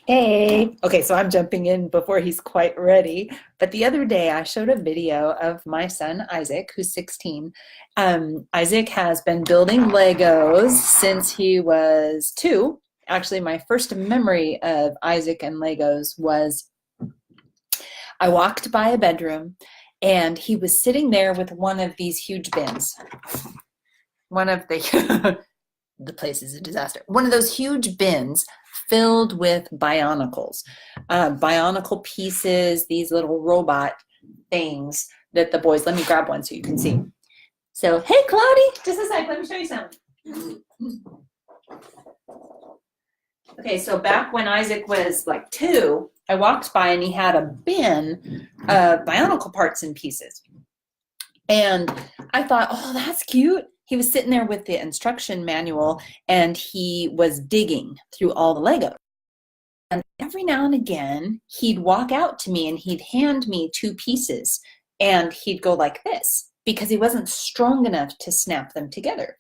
Hey, okay, so I'm jumping in before he's quite ready. But the other day, I showed a video of my son Isaac, who's 16. Isaac has been building Legos since he was 2. Actually, my first memory of Isaac and Legos was I walked by a bedroom and he was sitting there with one of these huge bins. One of the the place is a disaster. One of those huge bins filled with Bionicles, Bionicle pieces, these little robot things that the boys, let me grab one so you can see. So, hey, Claudie, just a sec, let me show you something. Okay, so back when Isaac was like 2, I walked by and he had a bin of Bionicle parts and pieces. And I thought, oh, that's cute. He was sitting there with the instruction manual and he was digging through all the Legos. And every now and again, he'd walk out to me and he'd hand me 2 pieces and he'd go like this because he wasn't strong enough to snap them together.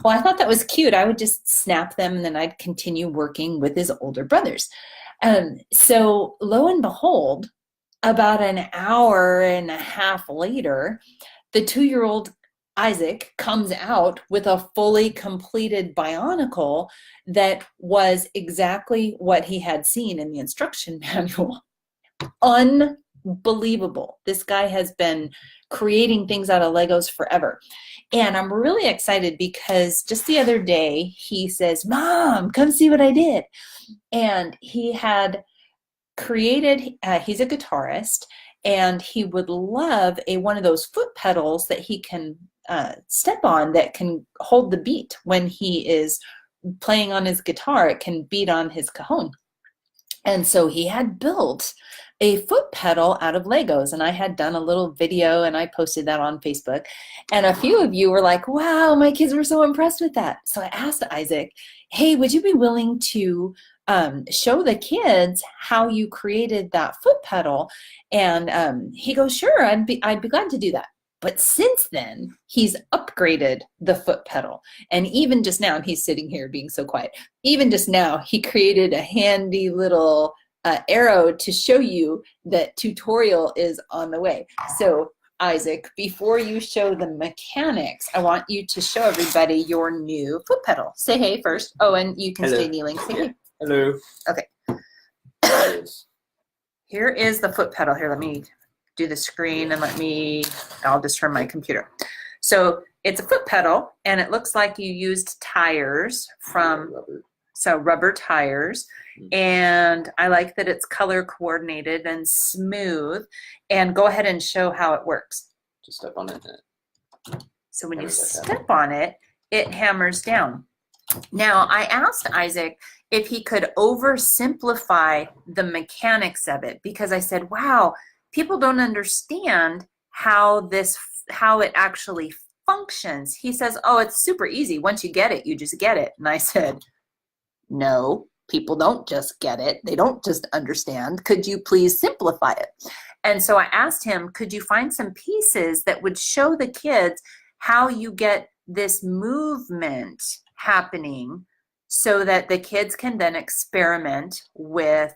Well, I thought that was cute. I would just snap them and then I'd continue working with his older brothers. So lo and behold, about an hour and a half later, the 2-year-old Isaac comes out with a fully completed Bionicle that was exactly what he had seen in the instruction manual. Unbelievable. This guy has been creating things out of Legos forever. And I'm really excited because just the other day he says, "Mom, come see what I did." And he had created, he's a guitarist, and he would love one of those foot pedals that he can step on that can hold the beat when he is playing on his guitar. It can beat on his cajon. And so he had built a foot pedal out of Legos, and I had done a little video and I posted that on Facebook, and a few of you were like, wow, my kids were so impressed with that. So I asked Isaac, hey, would you be willing to show the kids how you created that foot pedal? And he goes, sure, I'd be glad to do that. But since then, he's upgraded the foot pedal. And even just now, and he's sitting here being so quiet, even just now, he created a handy little arrow to show you that tutorial is on the way. So Isaac, before you show the mechanics, I want you to show everybody your new foot pedal. Say hey first. Oh, and you can Hello. stay kneeling. Say hey. Hello. Okay. Here is the foot pedal. Here, let me do the screen and I'll just turn my computer. So it's a foot pedal and it looks like you used tires from, rubber tires. And I like that it's color coordinated and smooth. And go ahead and show how it works. Just step on it. So when you step on it, it hammers down. Now, I asked Isaac if he could oversimplify the mechanics of it because I said, wow, people don't understand how it actually functions. He says, oh, it's super easy. Once you get it, you just get it. And I said, no, people don't just get it. They don't just understand. Could you please simplify it? And so I asked him, could you find some pieces that would show the kids how you get this movement happening so that the kids can then experiment with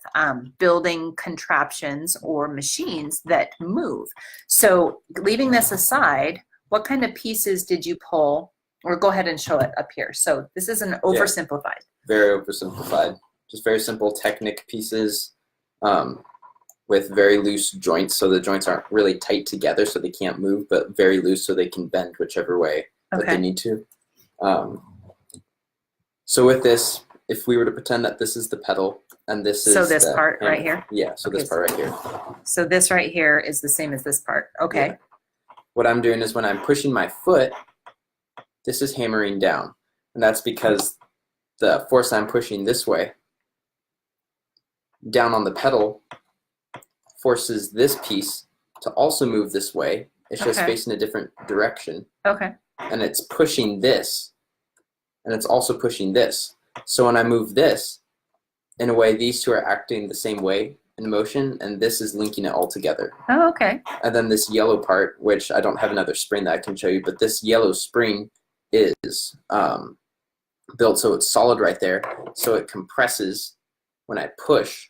building contraptions or machines that move. So leaving this aside, what kind of pieces did you pull? Or go ahead and show it up here. So this is an oversimplified. Yeah, very oversimplified. Just very simple Technic pieces with very loose joints. So the joints aren't really tight together so they can't move, but very loose so they can bend whichever way that they need to. So with this, if we were to pretend that this is the pedal and this is this part hammer. Right here? Yeah, so this part right here. So this right here is the same as this part. Okay. Yeah. What I'm doing is when I'm pushing my foot, this is hammering down. And that's because the force I'm pushing this way down on the pedal forces this piece to also move this way. It's just facing a different direction. Okay. And it's pushing this. And it's also pushing this. So when I move this, in a way, these two are acting the same way in motion, and this is linking it all together. Oh, okay. And then this yellow part, which I don't have another spring that I can show you, but this yellow spring is built so it's solid right there. So it compresses when I push.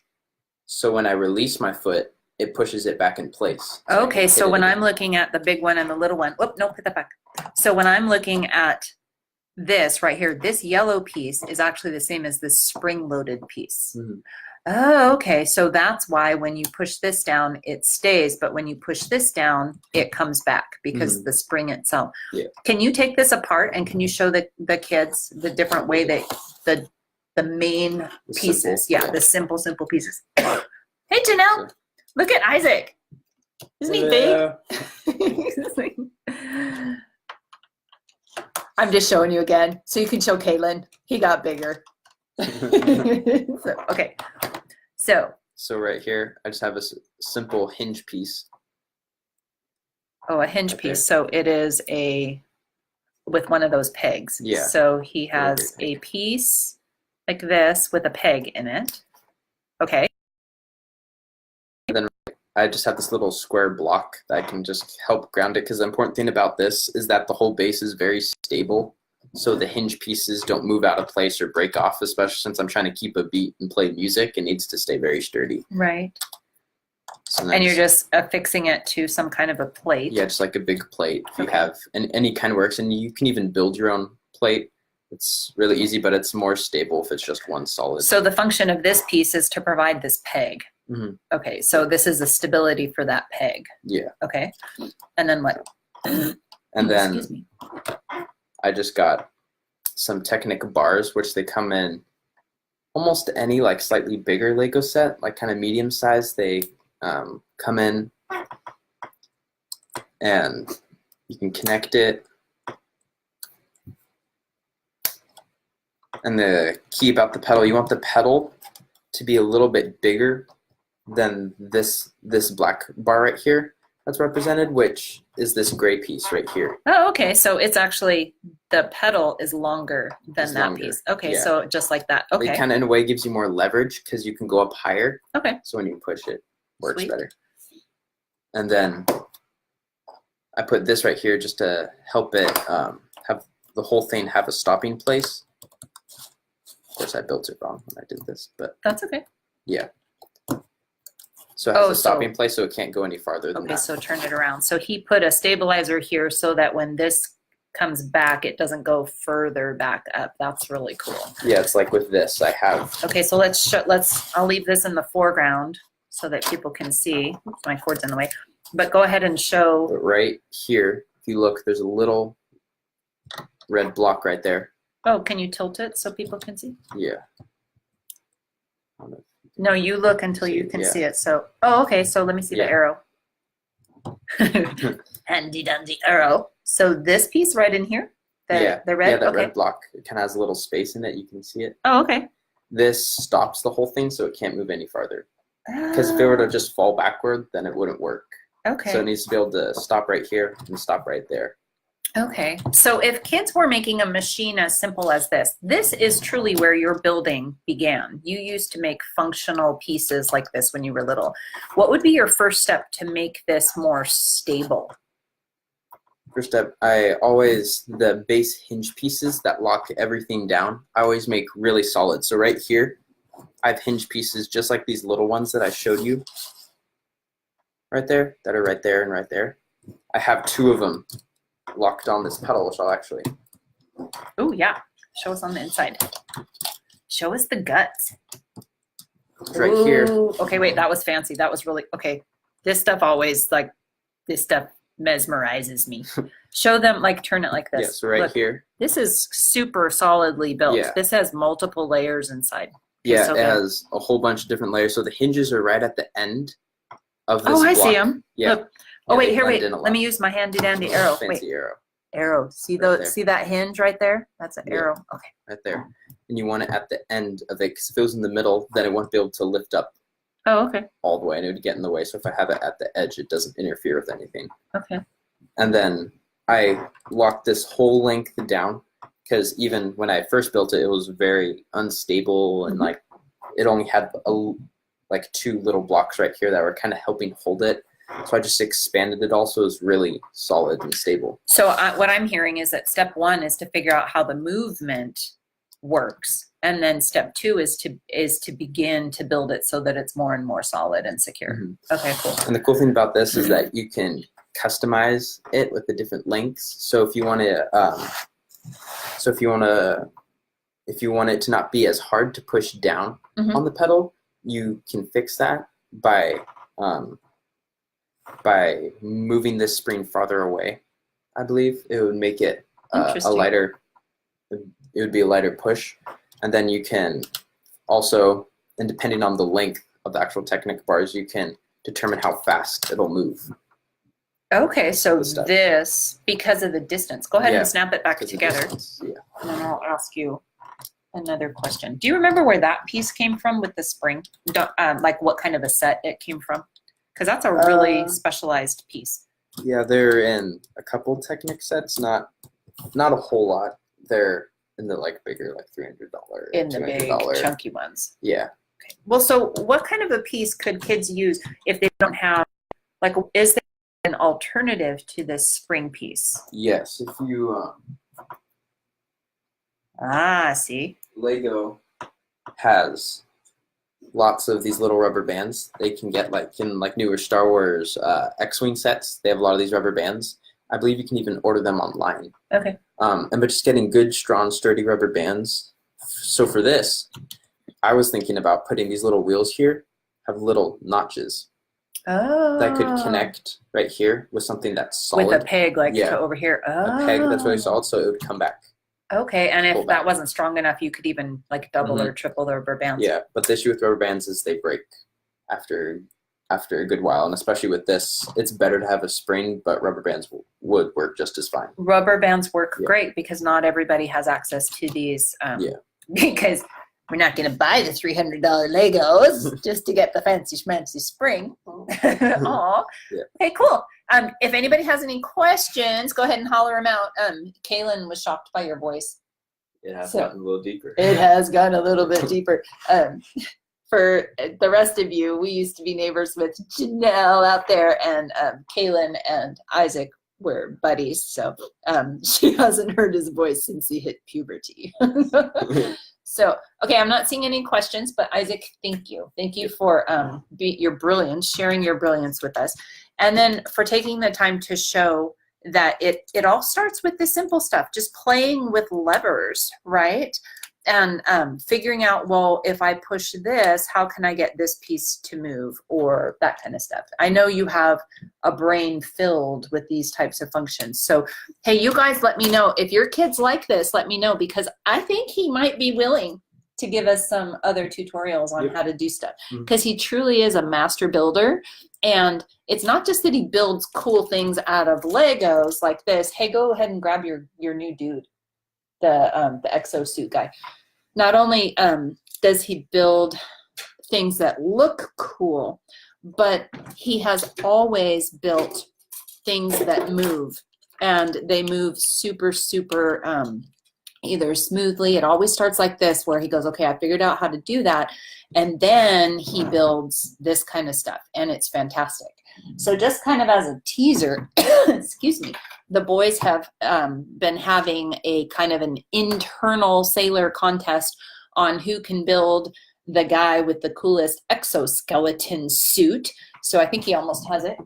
So when I release my foot, it pushes it back in place. So Okay, so when I'm looking at the big one and the little one, whoop, no, put that back. So when I'm looking at this right here, this yellow piece is actually the same as this spring-loaded piece. Mm-hmm. Oh, okay. So that's why when you push this down, it stays, but when you push this down, it comes back because the spring itself. Yeah. Can you take this apart and can you show the kids the different way that the main pieces? Simple, yeah, the simple pieces. Hey, Janelle, look at Isaac. Isn't he big? I'm just showing you again so you can show Caitlin. He got bigger. Okay. So right here, I just have a simple hinge piece. Oh, a hinge piece. So it is with one of those pegs. Yeah. So he has a piece like this with a peg in it. Okay. And then I just have this little square block that I can just help ground it, because the important thing about this is that the whole base is very stable. So the hinge pieces don't move out of place or break off, especially since I'm trying to keep a beat and play music. It needs to stay very sturdy. Right. So and you're just affixing it to some kind of a plate. Yeah, just like a big plate. If you have, and any kind works, and you can even build your own plate. It's really easy, but it's more stable if it's just one solid. So the function of this piece is to provide this peg. Mm-hmm. Okay, so this is the stability for that peg. Yeah. Okay. And then what? And then I just got some Technic bars, which they come in almost any like slightly bigger Lego set, like kind of medium size. They come in and you can connect it. And the key about the pedal, you want the pedal to be a little bit bigger than this black bar right here that's represented, which is this gray piece right here. Oh, okay. So it's actually, the pedal is longer than that piece. Okay, yeah. So just like that. Okay. It kind of in a way gives you more leverage because you can go up higher. Okay. So when you push it, works better. And then I put this right here just to help it have the whole thing have a stopping place. Of course, I built it wrong when I did this, but that's okay. Yeah. So it has a stopping place, so it can't go any farther than that. Okay, so turn it around. So he put a stabilizer here so that when this comes back, it doesn't go further back up. That's really cool. Yeah, it's like with this, I have. Okay, so I'll leave this in the foreground so that people can see. Oops, my cord's in the way. But go ahead and show. But right here, if you look, there's a little red block right there. Oh, can you tilt it so people can see? Yeah. No, you look until you can see it. So, oh, okay. So let me see the arrow. Handy dandy arrow. So this piece right in here, the red. Yeah, that red block. It kind of has a little space in it. You can see it. Oh, okay. This stops the whole thing, so it can't move any farther. Because if it were to just fall backward, then it wouldn't work. Okay. So it needs to be able to stop right here and stop right there. Okay, so if kids were making a machine as simple as this is truly where your building began. You used to make functional pieces like this when you were little. What would be your first step to make this more stable? First step, the base hinge pieces that lock everything down, I always make really solid. So right here, I have hinge pieces just like these little ones that I showed you. Right there, that are right there and right there. I have two of them locked on this pedal, which I'll actually. Oh yeah, show us on the inside. Show us the guts. Right here. Okay, wait, that was fancy. That was really okay. This stuff mesmerizes me. Show them, like, turn it like this. Yeah, so right here. This is super solidly built. Yeah. This has multiple layers inside. Yeah, it has a whole bunch of different layers. So the hinges are right at the end of this block. I see them. Yeah. Look. Oh, wait, here, wait. Let me use my handy dandy arrow. Fancy arrow. Arrow. See see that hinge right there? That's an arrow. Okay. Right there. And you want it at the end of it, because if it was in the middle, then it won't be able to lift up. Oh, okay. All the way, and it would get in the way. So if I have it at the edge, it doesn't interfere with anything. Okay. And then I locked this whole length down, because even when I first built it, it was very unstable, and like it only had like two little blocks right here that were kind of helping hold it. So I just expanded it also is really solid and stable. So what I'm hearing is that step one is to figure out how the movement works. And then step 2 is to begin to build it so that it's more and more solid and secure. Okay, cool. And the cool thing about this is that you can customize it with the different lengths. So if you want it to not be as hard to push down on the pedal, you can fix that by moving this spring farther away. I believe it would make it a lighter. It would be a lighter push, and then you can also, and depending on the length of the actual Technic bars, you can determine how fast it'll move. Okay, so this, because of the distance, go ahead and snap it back together. Yeah. And then I'll ask you another question. Do you remember where that piece came from with the spring? Like what kind of a set it came from? Because that's a really specialized piece. Yeah, they're in a couple Technic sets, not a whole lot. They're in the like bigger, like $300. In the big chunky ones. Yeah. Okay. Well, so what kind of a piece could kids use if they don't have, like, is there an alternative to this spring piece? Yes, if you see. Lego has lots of these little rubber bands. They can get like in like newer Star Wars X-Wing sets. They have a lot of these rubber bands. I believe you can even order them online. Okay. But just getting good, strong, sturdy rubber bands. So for this, I was thinking about putting these little wheels here, have little notches. That could connect right here with something that's solid. With a peg, like to over here. A peg that's really solid, so it would come back. Okay, and if that wasn't strong enough, you could even like double or triple the rubber bands. Yeah, but the issue with rubber bands is they break after a good while, and especially with this, it's better to have a spring, but rubber bands would work just as fine. Rubber bands work great because not everybody has access to these. Because we're not going to buy the $300 Legos just to get the fancy schmancy spring. Aw. Yeah. Okay, cool. If anybody has any questions, go ahead and holler them out. Kaylin was shocked by your voice. It has gotten a little deeper. It has gotten a little bit deeper. For the rest of you, we used to be neighbors with Janelle out there, and Kaylin and Isaac were buddies. So she hasn't heard his voice since he hit puberty. So, okay, I'm not seeing any questions, but Isaac, thank you. Thank you for your brilliance, sharing your brilliance with us. And then for taking the time to show that it all starts with the simple stuff, just playing with levers, right? And figuring out, well, if I push this, how can I get this piece to move, or that kind of stuff. I know you have a brain filled with these types of functions. So, hey, you guys, let me know. If your kids like this, let me know, because I think he might be willing to give us some other tutorials on how to do stuff, because he truly is a master builder. And it's not just that he builds cool things out of Legos like this. Hey, go ahead and grab your new dude. The exosuit guy. Not only does he build things that look cool, but he has always built things that move, and they move super, super either smoothly. It always starts like this, where he goes, okay, I figured out how to do that. And then he builds this kind of stuff, and it's fantastic. So just kind of as a teaser, excuse me, the boys have been having a kind of an internal sailor contest on who can build the guy with the coolest exoskeleton suit. So I think he almost has it.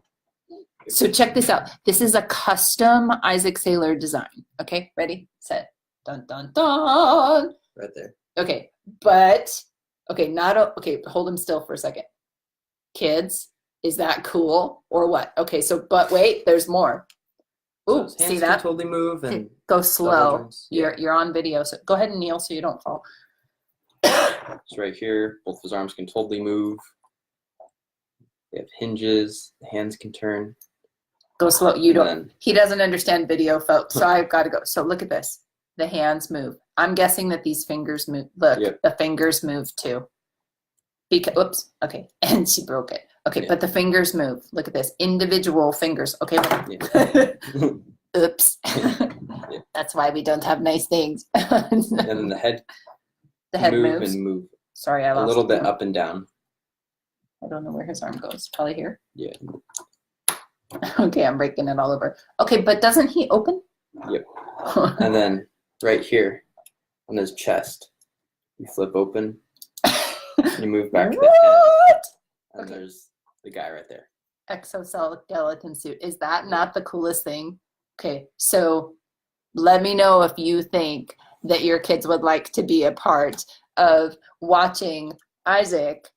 So check this out. This is a custom Isaac Sailor design. Okay, ready, set, dun, dun, dun. Right there. Okay, but, okay, okay, hold him still for a second. Kids, is that cool or what? Okay, so, but wait, there's more. Ooh, so see that? Totally move and go slow. You're on video, so go ahead and kneel so you don't fall. It's right here. Both his arms can totally move. They have hinges. The hands can turn. Go slow. You don't. He doesn't understand video, folks. So I've got to go. So look at this. The hands move. I'm guessing that these fingers move. Look, the fingers move too. Because, oops. Okay, and she broke it. Okay, but the fingers move. Look at this. Individual fingers. Okay. Oops. That's why we don't have nice things. And then the head. The head move moves. And move. Sorry, I lost a little bit up and down. I don't know where his arm goes. Probably here. Yeah. Okay, I'm breaking it all over. Okay, but doesn't he open? Yep. And then right here on his chest, You flip open, you move back the head, and Okay. there's the guy right there. Exoskeleton suit. Is that not the coolest thing? Okay, so let me know if you think that your kids would like to be a part of watching Isaac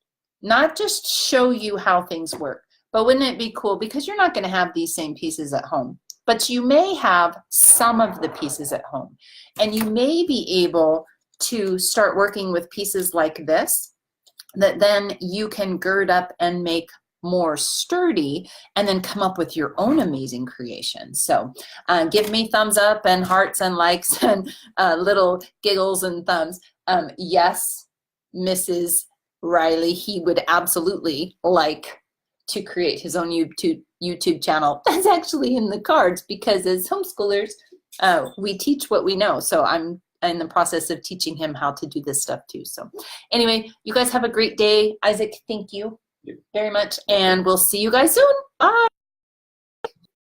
not just show you how things work, but wouldn't it be cool, because you're not going to have these same pieces at home, but you may have some of the pieces at home, and you may be able to start working with pieces like this that then you can gird up and make more sturdy, and then come up with your own amazing creation. So give me thumbs up and hearts and likes and little giggles and thumbs. Yes, Mrs. Riley, he would absolutely like to create his own YouTube channel. That's actually in the cards, because as homeschoolers, we teach what we know. So I'm in the process of teaching him how to do this stuff too. So anyway, you guys have a great day. Isaac, thank you very much, and we'll see you guys soon. Bye.